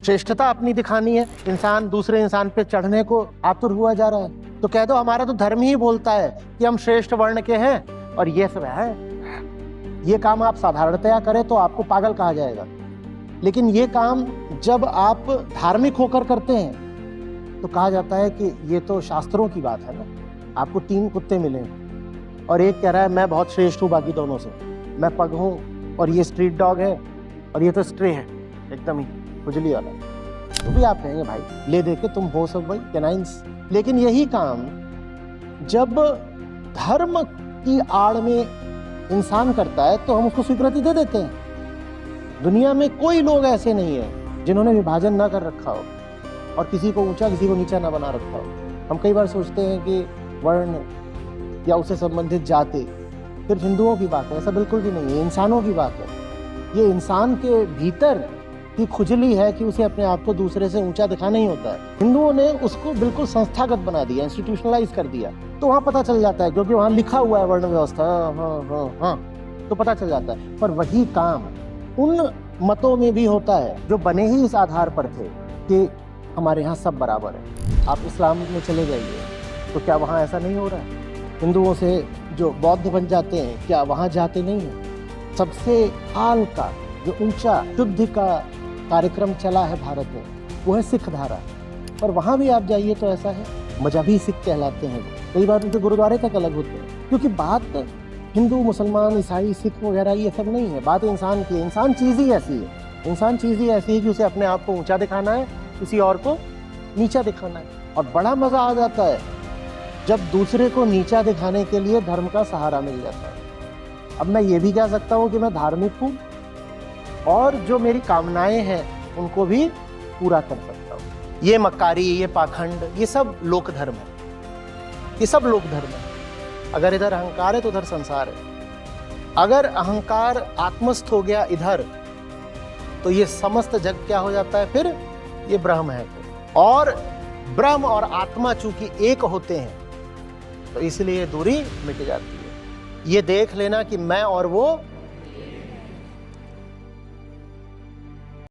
श्रेष्ठता अपनी दिखानी है, इंसान दूसरे इंसान पे चढ़ने को आतुर हुआ जा रहा है, तो कह दो हमारा तो धर्म ही बोलता है कि हम श्रेष्ठ वर्ण के हैं और ये सब है। ये काम आप साधारणतया करें तो आपको पागल कहा जाएगा, लेकिन ये काम जब आप धार्मिक होकर करते हैं तो कहा जाता है कि ये तो शास्त्रों की बात है ना। आपको 3 कुत्ते मिले और एक कह रहा है मैं बहुत श्रेष्ठ हूँ बाकी दोनों से, मैं पग हूँ और ये स्ट्रीट डॉग है और ये तो स्ट्रे है एकदम ही खुजली वाला, तो भी आप कहेंगे भाई ले दे के तुम हो सब भाई कैनाइंस। लेकिन यही काम जब धर्म की आड़ में इंसान करता है तो हम उसको स्वीकृति दे देते हैं। दुनिया में कोई लोग ऐसे नहीं है जिन्होंने विभाजन ना कर रखा हो और किसी को ऊंचा किसी को नीचा ना बना रखा हो। हम कई बार सोचते हैं कि वर्ण या उससे संबंधित जाति सिर्फ हिंदुओं की बात है, ऐसा बिल्कुल भी नहीं है, इंसानों की बात है। ये इंसान के भीतर की खुजली है कि उसे अपने आप को दूसरे से ऊंचा दिखाना ही होता है। हिंदुओं ने उसको बिल्कुल संस्थागत बना दिया, इंस्टीट्यूशनलाइज कर दिया, तो वहां पता चल जाता है क्योंकि वहां लिखा हुआ है वर्ण व्यवस्था, हाँ, तो पता चल जाता है। पर वही काम उन मतों में भी होता है जो बने ही इस आधार पर थे कि हमारे यहाँ सब बराबर है। आप इस्लाम में चले जाइए तो क्या वहाँ ऐसा नहीं हो रहा है? हिंदुओं से जो बौद्ध बन जाते हैं क्या वहाँ जाते नहीं हैं? सबसे हाल का जो ऊंचा शुद्धि का कार्यक्रम चला है भारत में वो है सिख धारा, पर वहाँ भी आप जाइए तो ऐसा है। मजहबी सिख कहलाते हैं, कई बार उनके गुरुद्वारे तक अलग होते हैं, क्योंकि बात हिंदू मुसलमान ईसाई सिख वगैरह ये सब नहीं है, बात इंसान की है। इंसान चीज़ ही ऐसी है, इंसान चीज़ ही ऐसी है कि उसे अपने आप को ऊंचा दिखाना है, किसी और को नीचा दिखाना है। और बड़ा मज़ा आ जाता है जब दूसरे को नीचा दिखाने के लिए धर्म का सहारा मिल जाता है। अब मैं ये भी कह सकता हूँ कि मैं धार्मिक हूँ और जो मेरी कामनाएं हैं उनको भी पूरा कर सकता हूँ। ये मक्कारी, ये पाखंड, ये सब लोक धर्म है, ये सब लोक धर्म है। अगर इधर अहंकार है तो उधर संसार है। अगर अहंकार आत्मस्थ हो गया इधर तो ये समस्त जग क्या हो जाता है? फिर ये ब्रह्म है। और ब्रह्म और आत्मा चूंकि एक होते हैं तो इसलिए दूरी मिट जाती है। ये देख लेना कि मैं और वो